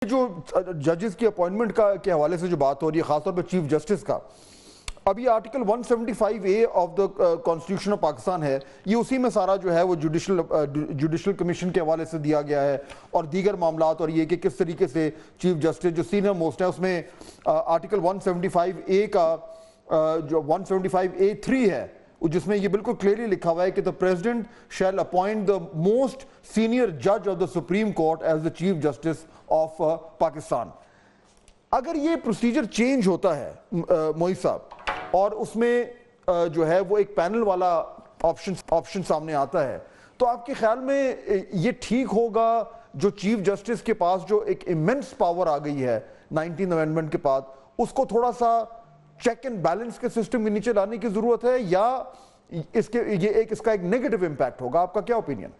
جو ججز کی اپوائنٹمنٹ کے حوالے سے جو بات ہو رہی ہے خاص طور پہ چیف جسٹس کا، اب یہ article 175A of the constitution of Pakistan ہے، یہ اسی میں سارا جو ہے وہ جوڈیشل کمیشن کے حوالے سے دیا گیا ہے اور دیگر معاملات، اور یہ کہ کس طریقے سے چیف جسٹس جو سینئر موسٹ ہے اس میں آرٹیکل 175A کا جو 175A3 ہے جس میں یہ بالکل کلیئرلی لکھا ہوا ہے کہ the president shall appoint the most senior judge of the Supreme Court as the chief justice of Pakistan. اگر یہ پروسیجر چینج ہوتا ہے معیز صاحب اور اس میں جو ہے وہ ایک پینل والا آپشن سامنے آتا ہے، تو آپ کے خیال میں یہ ٹھیک ہوگا جو چیف جسٹس کے پاس جو ایک ایمنس پاور آ گئی ہے 19 امینڈمنٹ کے بعد، اس کو تھوڑا سا چیک اینڈ بیلنس کے سسٹم کے نیچے لانے کی ضرورت ہے، یا اس کا ایک نیگیٹو امپیکٹ ہوگا؟ آپ کا کیا اوپینین؟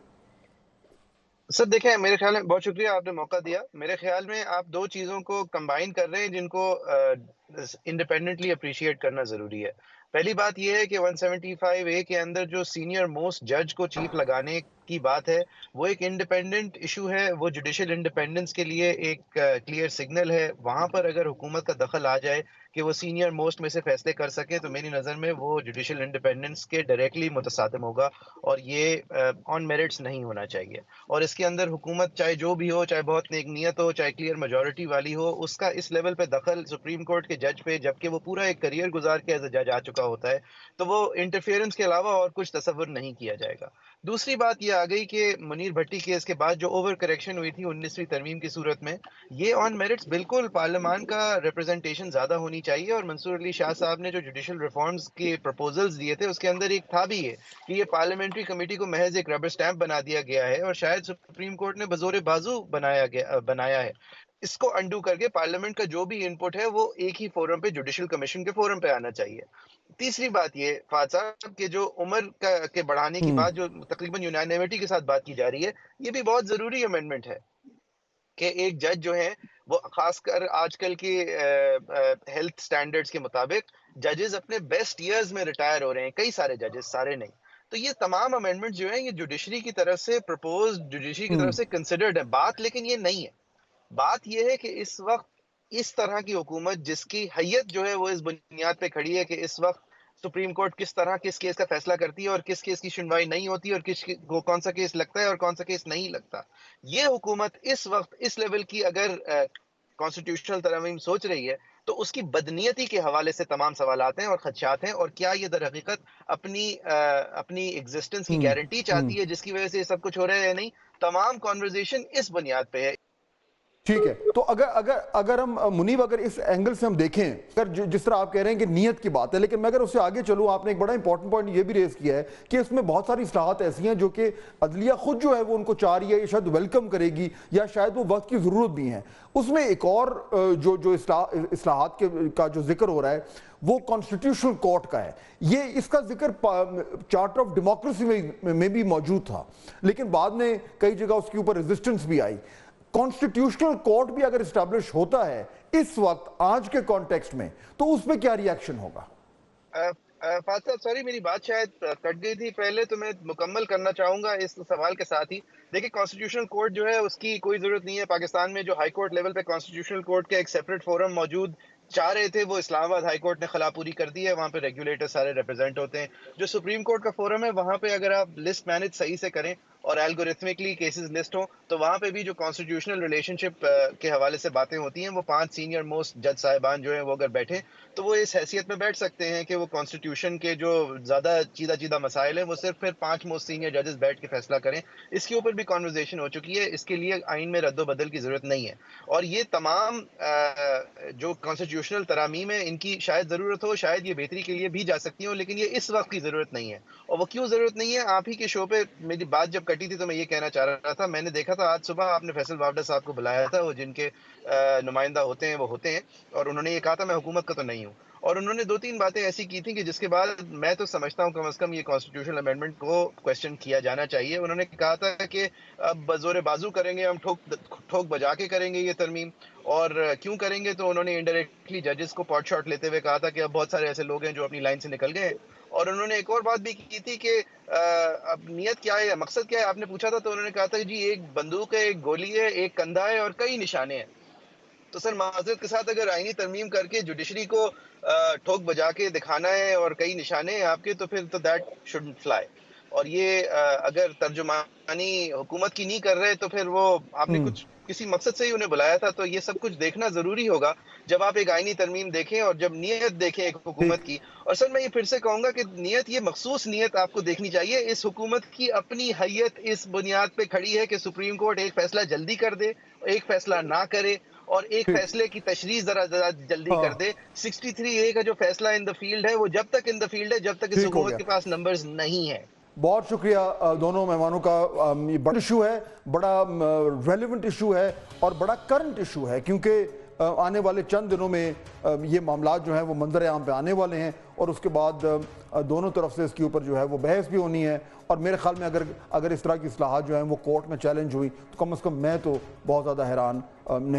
سر دیکھیں، میرے خیال میں بہت شکریہ آپ نے موقع دیا. میرے خیال میں آپ دو چیزوں کو کمبائن کر رہے ہیں جن کو انڈیپینڈنٹلی اپریشیٹ کرنا ضروری ہے. پہلی بات یہ ہے کہ 175A کے اندر جو سینئر موسٹ جج کو چیف لگانے کی بات ہے وہ ایک انڈیپینڈنٹ ایشو ہے، وہ جوڈیشل انڈیپینڈنس کے لیے ایک کلیئر سگنل ہے. وہاں پر اگر حکومت کا دخل آ جائے کہ وہ سینئر موسٹ میں سے فیصلے کر سکے تو میری نظر میں وہ جوڈیشل انڈیپینڈنس کے ڈائریکٹلی متصادم ہوگا، اور یہ آن میرٹس نہیں ہونا چاہیے. اور اس کے اندر حکومت چاہے جو بھی ہو، چاہے بہت نیک نیت ہو، چاہے کلیئر میجورٹی والی ہو، اس کا اس لیول پہ دخل سپریم کورٹ کے جج پہ، جبکہ وہ پورا ایک کریئر گزار کے ایز اے جج آ چکا ہوتا ہے، تو وہ انٹرفیئرنس کے علاوہ اور کچھ تصور نہیں کیا جائے گا. دوسری بات یہ آ گئی کہ منیر بھٹی کیس کے بعد جو اوور کریکشن ہوئی تھی 19ویں ترمیم کی صورت میں، یہ آن میرٹس بالکل پارلیمان کا ریپرزنٹیشن زیادہ ہونی چاہیے. اور منصور علی شاہ صاحب نے جو جوڈیشل ریفارمز کے پروپوزلز دیے تھے اس کے اندر ایک تھا بھی یہ کہ یہ پارلیمنٹری کمیٹی کو محض ایک ربر سٹیمپ بنا دیا گیا ہے، اور شاید سپریم کورٹ نے بزور بازو بنایا ہے. اس کو انڈو کر کے پارلیمنٹ کا جو بھی انپٹ ہے وہ ایک ہی فورم پہ، جوڈیشل کمیشن کے فورم پہ آنا چاہیے. تیسری بات یہ فہد صاحب کہ جو عمر کے بڑھانے کی بات جو تقریباً یونانیمٹی کے ساتھ بات کی جا رہی ہے، یہ بھی بہت ضروری امینڈمنٹ ہے کہ ایک جج جو ہے وہ خاص کر آج کل کی ہیلتھ سٹینڈرڈز کے مطابق ججز اپنے بیسٹ ایئرز میں ریٹائر ہو رہے ہیں، کئی سارے ججز، سارے نہیں. تو یہ تمام امینڈمنٹ جو ہیں یہ جوڈیشری کی طرف سے پرپوزڈ، جوڈیشری کی طرف سے کنسیڈرڈ ہے. بات لیکن یہ نہیں ہے. بات یہ ہے کہ اس وقت اس طرح کی حکومت جس کی حیت جو ہے وہ اس بنیاد پہ کھڑی ہے کہ اس وقت سپریم کورٹ کس طرح کس کیس کا فیصلہ کرتی ہے اور کس کیس کی سنوائی نہیں ہوتی اور کس کو کون سا کیس لگتا ہے اور کون سا کیس نہیں لگتا. یہ حکومت اس وقت اس لیول کی اگر کانسٹیٹیوشنل ترمیم سوچ رہی ہے تو اس کی بدنیتی کے حوالے سے تمام سوالات ہیں اور خدشات ہیں. اور کیا یہ در حقیقت اپنی ایگزسٹنس کی گارنٹی چاہتی ہے جس کی وجہ سے یہ سب کچھ ہو رہا ہے یا نہیں؟ تمام کانورزیشن اس بنیاد پہ ہے. ٹھیک ہے، تو اگر ہم منیب اگر اس اینگل سے ہم دیکھیں، اگر جس طرح آپ کہہ رہے ہیں کہ نیت کی بات ہے، لیکن میں اگر اس سے آگے چلوں، آپ نے ایک بڑا امپورٹنٹ پوائنٹ یہ بھی ریز کیا ہے کہ اس میں بہت ساری اصلاحات ایسی ہیں جو کہ عدلیہ خود جو ہے وہ ان کو چاہ رہی ہے، یا شاید ویلکم کرے گی، یا شاید وہ وقت کی ضرورت بھی ہے. اس میں ایک اور جو اصلاحات کا جو ذکر ہو رہا ہے وہ کانسٹیٹیوشنل کورٹ کا ہے. یہ اس کا ذکر چارٹر آف ڈیموکریسی میں بھی موجود تھا، لیکن بعد میں کئی جگہ اس کے اوپر ریزسٹنس بھی آئی. کانسٹیٹیوشنل کورٹ بھی اگر اسٹیبلش ہوتا ہے اس وقت آج کے کانٹیکسٹ میں تو اس پہ کیا ری ایکشن ہوگا؟ فاتح صاحب سوری، میری بات شاید کٹ گئی تھی پہلے، تو میں مکمل کرنا چاہوں گا اس سوال کے ساتھ ہی. دیکھیں، کانسٹیٹیوشنل کورٹ جو ہے اس کی کوئی ضرورت نہیں ہے. پاکستان میں جو ہائی کورٹ لیول پہ کانسٹیٹیوشنل کورٹ کا ایک سیپریٹ فورم موجود چاہ رہے تھے، وہ اسلام آباد ہائی کورٹ نے خلا پوری کر دی ہے. وہاں پہ ریگولیٹر سارے ریپرزینٹ ہوتے ہیں. جو سپریم کورٹ کا فورم ہے وہاں پہ اگر آپ لسٹ مینج صحیح سے کریں اور الگوریتھمکلی کیسز لسٹ ہوں تو وہاں پہ بھی جو کانسٹیٹیوشنل ریلیشن شپ کے حوالے سے باتیں ہوتی ہیں، وہ 5 سینئر موسٹ جج صاحبان جو ہیں وہ اگر بیٹھیں تو وہ اس حیثیت میں بیٹھ سکتے ہیں کہ وہ کانسٹیٹیوشن کے جو زیادہ چیدہ مسائل ہیں وہ صرف پھر 5 موسٹ سینئر ججز بیٹھ کے فیصلہ کریں. اس کے اوپر بھی کانورزیشن ہو چکی ہے. اس کے لیے آئین میں رد و بدل کی ضرورت نہیں ہے. اور یہ تمام جو کانسٹیٹیوشنل ترامیم ہیں ان کی شاید ضرورت ہو، شاید یہ بہتری کے لیے بھی جا سکتی ہوں، لیکن یہ اس وقت کی ضرورت نہیں ہے. اور وہ کیوں ضرورت نہیں ہے؟ آپ ہی کے شو پہ میری بات جب کٹی تھی تو میں یہ کہنا چاہ رہا تھا، میں نے دیکھا تھا آج صبح آپ نے فیصل وافدہ صاحب کو بلایا تھا، وہ جن کے نمائندہ ہوتے ہیں وہ ہوتے ہیں، اور انہوں نے یہ کہا تھا میں حکومت کا تو نہیں ہوں. اور انہوں نے 2-3 باتیں ایسی کی تھیں کہ جس کے بعد میں تو سمجھتا ہوں کم از کم یہ کانسٹیٹیوشنل امینڈمنٹ کو کویسچن کیا جانا چاہیے. انہوں نے کہا تھا کہ اب بزور بازو کریں گے ہم، ٹھوک بجا کے کریں گے یہ ترمیم. اور کیوں کریں گے؟ تو انہوں نے انڈائریکٹلی ججز کو پاٹ شاٹ لیتے ہوئے کہا تھا کہ اب بہت سارے ایسے لوگ ہیں جو اپنی لائن سے نکل گئے ہیں. اور انہوں نے ایک اور بات بھی کی تھی کہ اب نیت کیا ہے یا مقصد کیا ہے؟ آپ نے پوچھا تھا تو انہوں نے کہا تھا کہ جی ایک بندوق ہے، ایک گولی ہے، ایک کندھا ہے اور کئی نشانے ہیں. تو سر معذرت کے ساتھ اگر آئینی ترمیم کر کے جوڈیشری کو ٹھوک بجا کے دکھانا ہے اور کئی نشانے ہیں آپ کے، تو پھر تو دیٹ شوڈنٹ فلائی. اور یہ اگر ترجمانی حکومت کی نہیں کر رہے تو پھر وہ آپ نے کسی مقصد سے ہی انہیں بلایا تھا، تو یہ سب کچھ دیکھنا ضروری ہوگا جب آپ ایک آئینی ترمیم دیکھیں اور جب نیت دیکھیں ایک حکومت کی. اور سر میں یہ پھر سے کہوں گا کہ نیت، یہ مخصوص نیت آپ کو دیکھنی چاہیے. اس حکومت کی اپنی حیت اس بنیاد پہ کھڑی ہے کہ سپریم کورٹ ایک فیصلہ جلدی کر دے، ایک فیصلہ نہ کرے، اور ایک فیصلے کی تشریح ذرا جلدی کر دے. 63A کا جو فیصلہ ان دا فیلڈ ہے وہ جب تک ان دا فیلڈ ہے جب تک اس ٹھیک ہو حکومت گیا. کے پاس نمبرز نہیں ہیں. بہت شکریہ دونوں مہمانوں کا. یہ بڑا ایشو ہے، بڑا ریلیونٹ ایشو ہے اور بڑا کرنٹ ایشو ہے، کیونکہ آنے والے چند دنوں میں یہ معاملات جو ہیں وہ منظر عام پہ آنے والے ہیں، اور اس کے بعد دونوں طرف سے اس کے اوپر جو ہے وہ بحث بھی ہونی ہے. اور میرے خیال میں اگر اس طرح کی اصلاحات جو ہیں وہ کورٹ میں چیلنج ہوئی تو کم از کم میں تو بہت زیادہ حیران نہیں